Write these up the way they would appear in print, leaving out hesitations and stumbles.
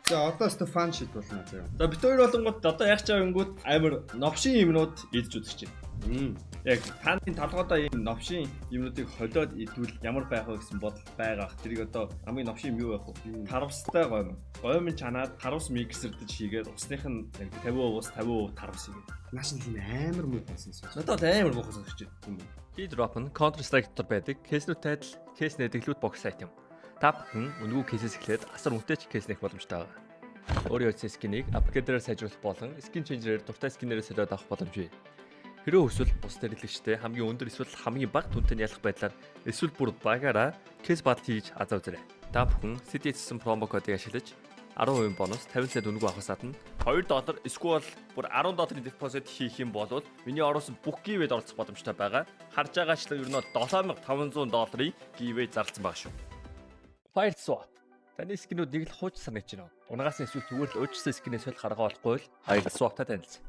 За одоо ч фан шит болно заяа. За бит хоёр болонгууд одоо яг ч авингууд амар новшин юмнууд идэж үзэж байна. Яг таны толгойдоо ийм новшин юмнуудыг холиод идвэл ямар байх вэ гэсэн бодол байгаа. Тэрийг одоо хамгийн новшин юм юу байх вэ? Тарвстай гойм. Гоймын чанаад тарвс миксердэж хийгээд усных нь яг 50% ус 50% тарвс хийгээд. Маш их амар муу болсон. Надад амар муухай сонсож байна. Keydrop нь Counter Strike дотор байдаг кейснүүтэй адил кейс нэдэглүүд бокс сайт юм. Та бүхэн үнэгүй кейсээс эхлээд асар үнэтэй ч кейс нэх боломжтой байна. Өөрийн утасны скинийг апгрейдерээр сайжруулах болон скин ченжерээр дуртай скинээрээ солиод авах боломжтой. Хэрвээ хүсвэл бус хэрэглэгчтэй хамгийн өндөр эсвэл хамгийн бага түнтэй ялах байдлаар эсвэл бүр багаараа кейс бат хийж азаа үзээрэй. Та бүхэн CDS промо кодыг ашиглаж 10% бонус 50 цент үнэгүй авахаас гадна $2 эсвэл бүр $10 депозит хийх юм бол миний оруулсан бүх гивэд оролцох боломжтой байгаа. Харж байгаачлан ер нь $7500 гивэ зарласан байгаа шүү. Fireswap. Таны скинүүд нэг л хууч санагдаж байна. Унагаас эсвэл зүгээр л өөрчлөсөн скинээс солих арга олохгүй л Fireswap-тай танилцсан.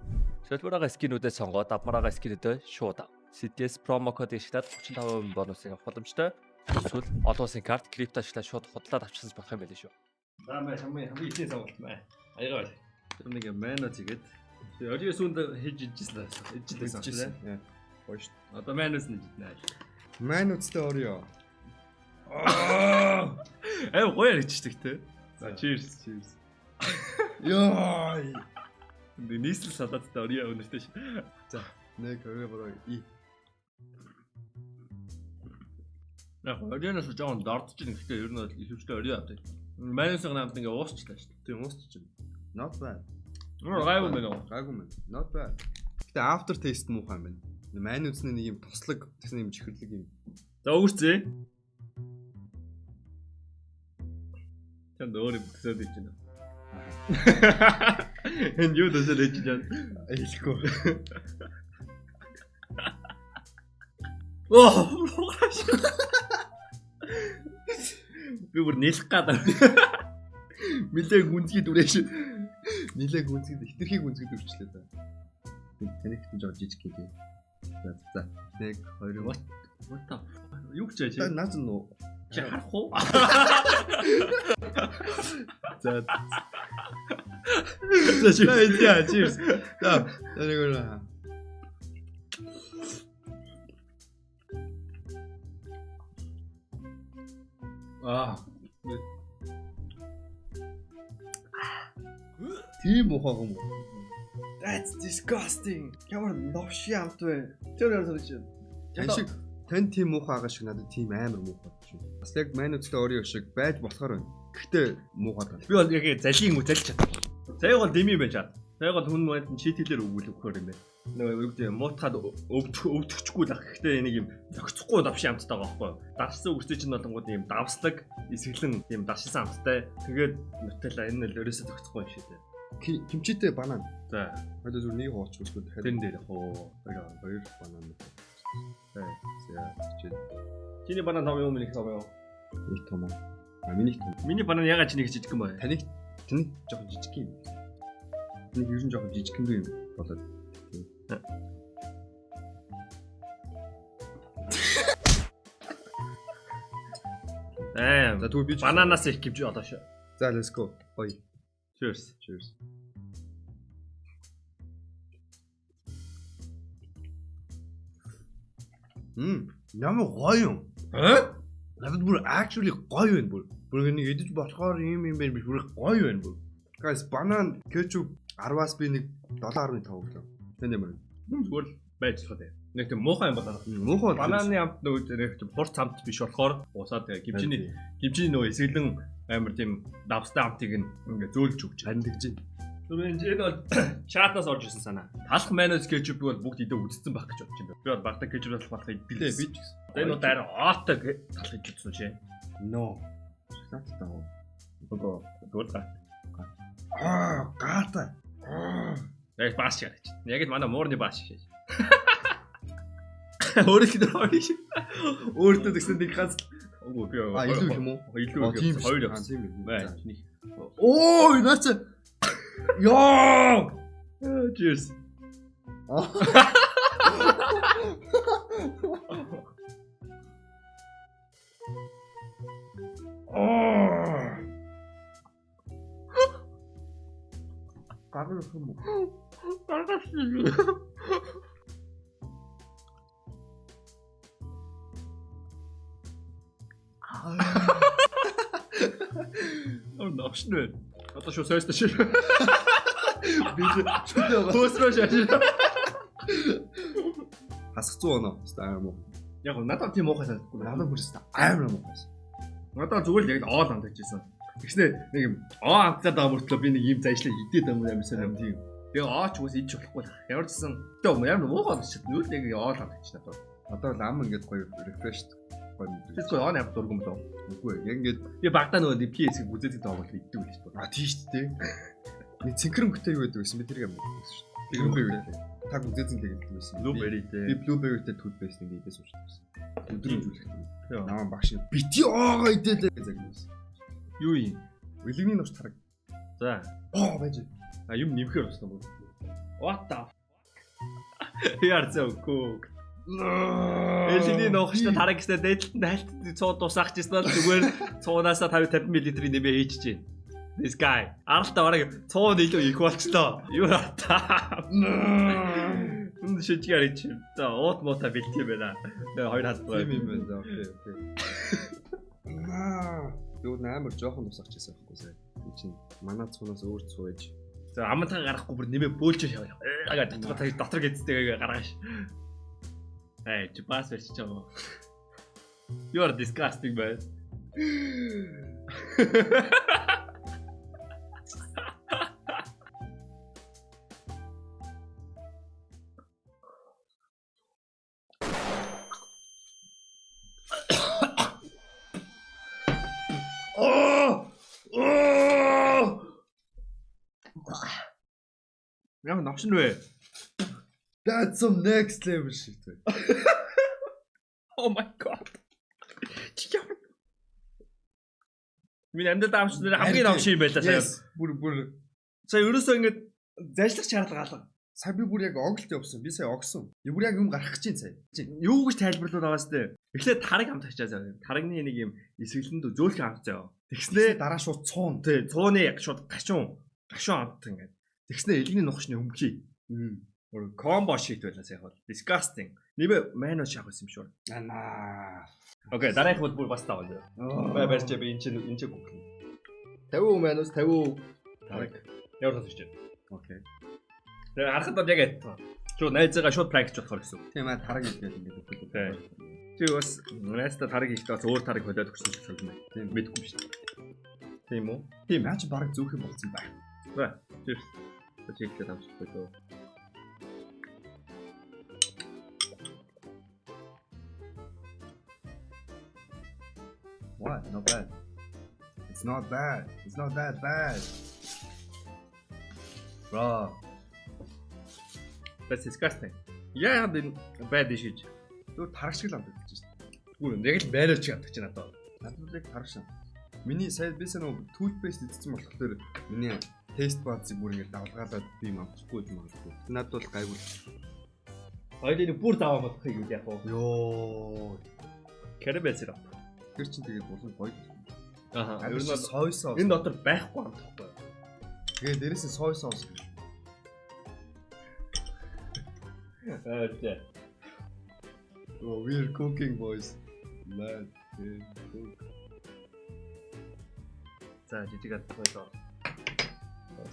Солбороо скинүүдээ сонгоод авмараа скинүүдээ шууд ав. CDS промо код ашиглаад 35% бонусыг авах боломжтой. Эсвэл олон улсын карт крипто ашиглаад шууд худлаад авчихсан болох юм байл шүү. За хамгийн ихний сонголт маа. Аягаа байл. Тэр нэг мана зигээд өөрийн сүнд хийж ижсэн тийм. Гоё шүү. Одоо манас нь жиднэ. Манустай орё. Гоё ярьчихдаг те. За cheers. Яа. Нийслэл салааттай орё өнөртэй ш. За 1 2 3 Яг орёноос жоохон дордож ин гэхдээ ер нь ихэвчлэн орё авдаг. Манасыг намд ингээ уусчлаа ш. Тийм уусчих. Not bad. Гайгүй мэн. Not bad. Гэтэ after taste муухай юм байна. Манусны нэг юм туслаг гэсэн юм чихэрлэг юм. За үүсцээ. Тэнд өөр төсөөд ич байна. Энд юу төсөөд ич байна? Аялахгүй. Би бүр нэлэх гадаа. Нилээ гүнзгий дүрээш. Нилээ гүнзгий хитрхийг гүнзгий дүрчлээ та. Таних ч жоо жижиг гэх юм. За 1 2 what юу гэж яаж та наз нь чи харах уу? За cheers. За тэрийг тийм мухаг юм уу? That's disgusting. Ямар новши амт вэ? Тэр ярьж байна. Тань тийм муухай байгаа шиг надад тийм амар муухай шүү. Бас яг манустай орё шиг байж болохоор байна. Гэхдээ муухай тал. Би бол яг залийг юм залж чадсан. Заяг бол дими байж чад. Заяг бол хүн манд чийтгэлээр өгөх юм байна. Нөгөө юу гэдэг муутахад өвдөгчгүй л ах. Гэхдээ нэг юм зохицохгүй давши амттай байгаа байхгүй юу? Давсан үгстэй чинь болонгууд юм давслаг, эсгэлэн юм давшсан амттай. Тэгээд нутелла энэ л өрөөсөө зохицохгүй юм шиг дээ. Кимчитэй банан. За. Одоо зүр нэг хооч үзгүй дахиад. Тэн дээр хоо. Хоёр банан. Чиний банан том юм минийх том юу? Их том. Миний том. Миний банан ягаад чиний жижиг юм бэ? Таних жоохон жижиг юм. Нэг ер нь жоохон жижиг юм болоод. За тэгвэл би бананаас их гівж одоо шүү. За let's go. Ой. Cheers. Ямар гоё юм. Надад бүр actually гоё байна бүр. Бүр нэг идэж болохоор юм байна биш бүр гоё байна бүр. Guys, банан кетчуп 10-аас би нэг 7.5 өглөө. Тэнд юм байна. Зүгээр л байж байгаа дээ. Нэг тийм муухай юм байна. Муухай. Бананы амт нөгөө нэг тийм хурц амт биш болохоор уусаад гівжиний нөгөө эсгэлэн амар тийм давстай амтыг ингээ зөөлж өгч хандгаж байна. Энэ бол чатнаас орж ирсэн санаа. Талах манус кетчуп бол бүгд идэ үзсэн байх гэж бодож байна. Би бол багтаа кетчуп болох билээ би ч гэсэн. Энэ удаа аатай талах гэж үзсэн шээ. No. Шаттай. Бого дуртай. Гата. Яг бааш яриач. Яг л манай муурны бааш шээ. Өөрөөр хэлбэл өөртөө тэгсэн нэг ганц үгүй би илүү юм уу? Илүү хоёр явсан юм байна. Оо, наач. Яа! Cheers. Гаргах юм уу? Гаргах. Oh no, шнэ. Одоо шүү сойс ташир. Би шүтээ Хөөсрөө шашир. хасах 100 оноо. Амар муу. Яг надад тийм уухай санагдахгүй. Надад бүрээс амар муу. Надад зүгээр л яг оол амтажсэн. Тэгснэ нэг юм амтлаад байгаа мөртлөө би нэг юм зайшлаа идээд байгаа юм сайн тийм. Тэгээ ооч үс идэж болохгүй л. Ямар ч гэсэн ямар муухай болж чад. Нүд яг оол амтаж надад. Одоо л ам ингээд гоё refresh гоё мэдээ. Тэсгүй оон амт дургам лөө. Үгүй яг ингээд Би багтаа нөгөө PS-ийг үзээд байгаа бол иддэг л шүү дээ. тийм шүү дээ. Нэг синхронтэй юу гэдэг вэ? Би тэрийг амт гэсэн шүү дээ. Blueberry. Таг үзээзэн тэгээд байсан. Blueberry Би дээ. blueberry-тэй toothpaste нэг идээс уушсан. Өдрөмжүүлэх. Яа. Намаа багш бити оогоо идээлээ гэж загнасан. Юу юм? Үлгний нурч тараг. За. Байж. А юм нэмэхээр болсон юм. What the fuck? You are so cool. Элэний нохштой тараг гэснээр дээдлэлт хайлт цуу дусаах гэсэн нь зүгээр цуунаасаа 50 мл нэмээ хийчихэж байна. This guy. Аралтаа бараг цуун илүү их болчлоо. You are ta. Үнд шижгээр ич. За уут муута бэлтгий байна. Тэгээ хоёр хадгаа. Тийм юм байна. За окей. Юу нээр жоохон тусахчихсан байхгүй сая. Би чинь манай цуунаас өөр цуу ээж. За амтан гарахгүй бүр нэмээ бөөлж яваа. Дотор гэдтэйгээ гаргааш. Hey, чи бас верч чам. You are disgusting man. Яг навшин вэ? That's some next level shit. Oh my god. Миний амьд даамч нэр хамгийн навшин юм байлаа сая. Бүр Сая ерөөсөө ингэж зайлах шаардлага алга. сая би бүр яг оголт явсан. Би сая огсон. Би бүр яг юм гарах гэж байна сая. Юу гэж тайлбарлуулаад байгаа сте. Эхлээд тараг хамт ачаасаа. Тарагны нэг юм эсгэлэнд зөөлхөн хамт заяа. Тэгснээ Дараа шууд цуун. тий цууны шууд гашуун хамт ингээд. Тэгснээ элэгний нухшны өмгий. Өөр комбо шит байлаа сая хол. Disgusting. Нэмэ мано шах байсан юм шүү. Анаа. Окей, дараах бол бүр бас таа болоо. Барьж би энэ гүх. 50 манус 50 тараг. Ямар тасч чинь. Окей. Тэгээ харахад бол яг айдтаа. Шууд найзаагаа шууд пранк хийж болохоор гэсэн. Тийм аа тараг гэдэг ингээд өгөх. Тэг бас найзтай тараг хийхдээ бас өөр тараг болоод өгсөн ч юм байна. Тийм мэдэхгүй шүү дээ. Тийм үү? Тийм наач бараг зөөх юм болсон байна. За, cheers. Чиглээд авчихгүй дөө. What? Not bad. It's not bad. It's not that bad. Bro. That's disgusting. Яа энэ bad шиж. Зүгээр тараг шиг л амтдаг гэж байна. Гүр яг л байраж чаддаг чи надад. Надад яг тараг шин. Миний сая би сая нөгөө toothpaste идсэн болохоор миний тест баазыг бүр ингэ давлгаалаад би юм амтахгүй юм аа. Надад бол гайгүй. Хоёрын бүр даваа болохыг юу яах вэ? Йоо. Caramel syrup. Тэр чинь тэгээд болон гоё. Аха. Ер нь сой соус. Энэ дотор байхгүй юм тахгүй. Тэгээд дээрээс нь сой соус. Тэ. Oh, we're cooking boys. Let's cook. За жижигад боёо.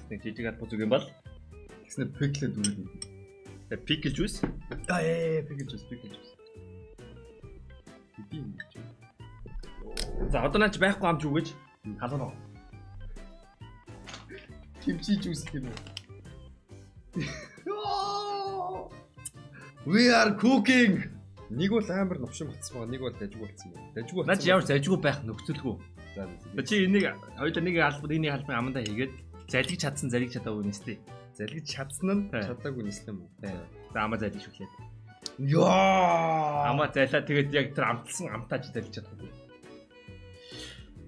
Нэг жижигад бузуг юм бол Тэгснэ пиклэд үрээд. тэгээ pickle juice. Pickle juice. Би юм чи. За одоо наач байхгүй амч юу гэж халуунаа. Kimchi juice тийм үү? We are cooking. Нэг бол амар новшин болцсон байгаа, нэг бол дажгүй болцсон байна. Дажгүй болцсон. Наач ямар зайжгүй байх нөхцөлгүй. За Чи энийг хоёулаа нэг албад энийг албан амандаа хийгээд залгиж чадсан залгиж чадаагүй нэстэй. залгиж чадсан нь чадаагүй нэслэм үү? За амаа залгиж өглөө. Яа! Амаа зайлаа тэгээд яг тэр амталсан амтаач залгиж чадахгүй.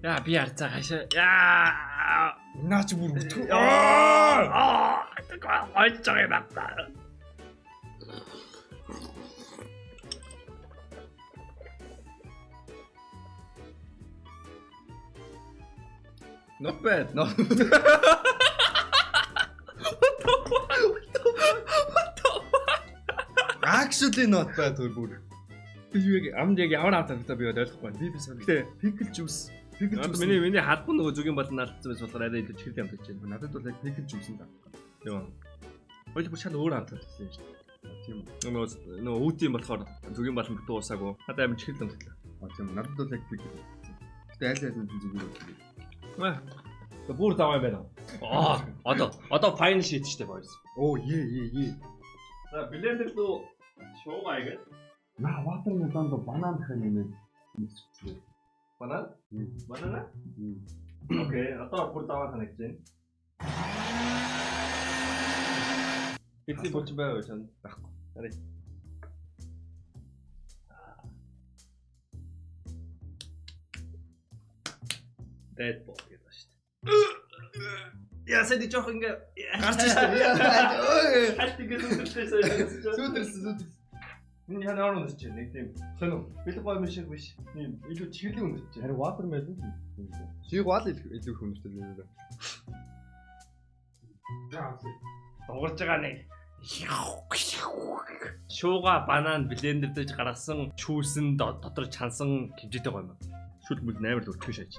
Яа би арцаа хашаа. Яа! Наач бүр өтгөө. Так ойцоо юм байна. Not bad. No. actually not bad бүр. Би юу амд яг ямар амт тавтай би ойлгохгүй. Би санаа. Гэтэ Pickle juice. Pickle juice. миний хадбан нөгөө зүгийн болон алдсан байсан болохоор арай илүү чихэл амт гэж байна. Надад бол яг pickle juice нь даа. Юу. Хоёул бүр шал өөр амт тавтай юм шүү дээ. Тийм. Нөгөө үүдийн болохоор зүгийн болон бүтэн уусаагүй. Хадаа амт чихэл амт тавтай. Тийм. Надад бол яг pickle. Гэтэ аль аль нь зүгээр. Бүр даваа байна. Одоо final sheet штэ boys. Оо е. За блендер дөө шуугаа игээд. На watermelon до банан гэх юм нэ. Банан? Банана? Окей, одоо бүр даваа хана гэж байна. Бидний боч байв чам байхгүй. Харин. Dead boy гэдэг шүү дээ. Яа сэдий жоох ингээ Гарч ирсэн. хальт ингээ зүтэлсэн. Сүдэрсэн. Миний хана орно гэж чинь нэг тийм сонир. Бэлэг гой мэн шиг биш. Тийм илүү чихлийн үнэт чинь. Харин watermelon. Шиг вал илүү хүмүүсттэй нэ. Дуурж байгаа нэг шууга банан блендер дэж гаргасан чүүсэн дотор чансан хэмжээтэй гой юм. Шүл мүл амар л өтгөн шааж.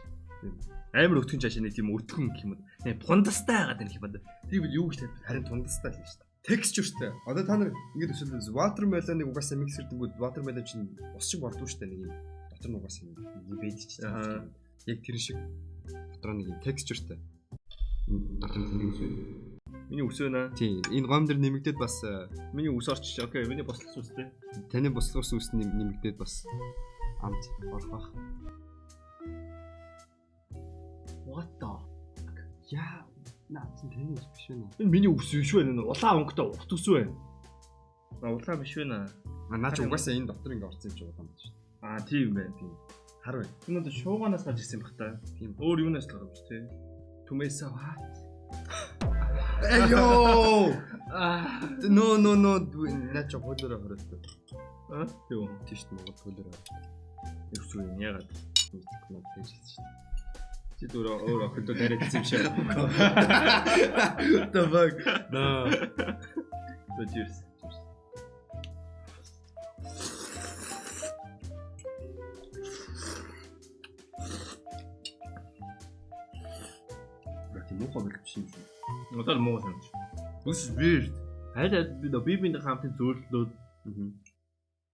Амар өтгөн шааж нэг тийм өтгөн гэх юм. Тийм тундастай хагаад байна гэх юм. Тийм юу гэж харин тундастай л шүү дээ. Textureтэй. Одоо та нар ингэж өсвөл watermelon-ыг угаасаа микс хийдэг watermelon чинь ус шиг болдгоо шүү дээ нэг юм. Дотор нь угаасаа юм бэдэж чинь. Яг тэр шиг дотор нэг юм textureтэй. Миний үс байна. Тийм. Энэ гом дэр нэмэгдээд бас миний үс орчих. Окей, миний бослох үстэй. Таны бослох үс нэмэгдээд бас амт орох бах. What the? Яа, наац таны үс биш вэ? Энэ миний үс биш вэ? Улаан өнгөтэй урт үс вэ? Улаан биш вэ? Наач угаасаа энэ дотор ингэ орсон юм чи улаан байна шүү дээ. Тийм байна. Тийм. Хар байна. Энэ одоо шууганаас гарч ирсэн байх та. Тийм. Өөр юунаас л гарч тий. Түмээсээ what? Эё! No. Наач хөлөөрөө хоростой. Тийм. Тийш Монгол хөлөөрөө. Юусгүй яагаад нэг тэгсэн шүү дээ. Чи өөр охидоо дараад ирсэн юм шиг. The fuck. No. So cheers. Муухай биш юм шиг. Одоо л муу санаж. This is weird. Хайдаа би биний хамтын зөөрлөлөөд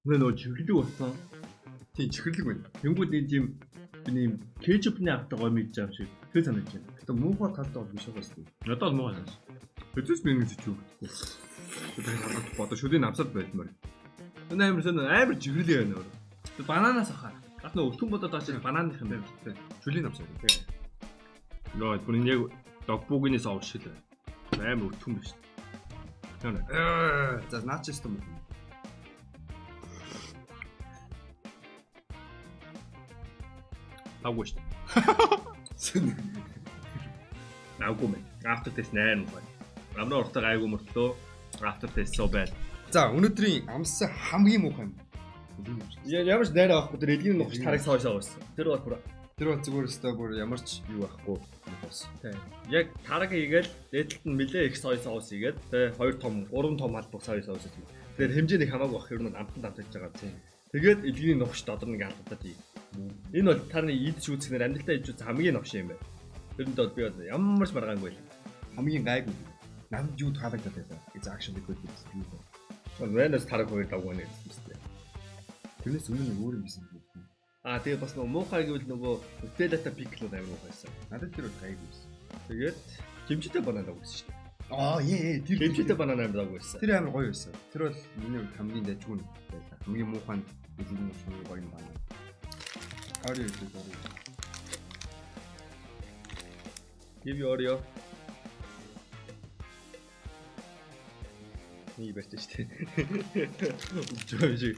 нөгөө чихэрлэг болсон. Тийм чихэрлэг байна. Тэнгүүд энэ тийм биний кетчупны автаа гомж байгаа шиг тэр санаж байна. Гэтэ муухай талтай бол биш байгаас. Одоо л муу санаж. Хэзээс би ингэж чиг өгдөг. Тэр хадгалж бодож шүлийн авсад байлмаар. Энэ амар чихэрлэг байна өөр. Бананаас ахаа. Гат нөгөө өтгөн бодоод байгаа чинь бананых юм байна. Шүлийн авсад. Нөө бүр яг догбугны соус шиг л амар өтгөн биш. Яна. За наачс юм. Агууш. Агуу мэн. After this нээр юм байна. Амраа уртаа гайгүй мөртлөө. After this so bad. За өнөөдрийн амс хамгийн муухай юм. Ямар ч найраа авахгүй тэр эдгийн нухч тараг соёсоо байсан. Тэр бол зүгээр өстой бүр ямар ч юу байхгүй бас. Тийм. Яг тараг хийгээл дээдлэлт нь нэлээ их соёс соус хийгээд тэ 3 том албаг соёс соус хийх. Тэгэхээр хэмжээ нэг хамаагүй бах юм амтан дамжиж байгаа тийм. Тэгээд эдгийн нухч додор нэг алдаад тийм. Энэ бол таны идэж үзэхнээр амьдралдаа идэж үзэх хамгийн новш юм байна. Тэрэнд бол би ямар ч маргаангүй л. Хамгийн гайгүй. Надад юу таалагдаад байлаа. It's actually good гэсэн юм. Вэнэс тараг хоёр давгүй нэг юм. Тэрнээс өмнө нэг өөр юм байсан. Тэгээ бас нөгөө муухай гэвэл нөгөө Nutella-та пиклүүд амар муухайсан. Надад тэр бол гайгүй байсан. Тэгээд жимчтэй банан дагуулсан шүү дээ. Тэр жимчтэй банан амар дагуулсан. Тэр амар гоё байсан. Тэр бол миний хувьд хамгийн дайггүй байлаа. Хамгийн муухай бидний шинэ гоё юм байна. Орё. Give you Oreo. Нэг барьж штэ. Үгүй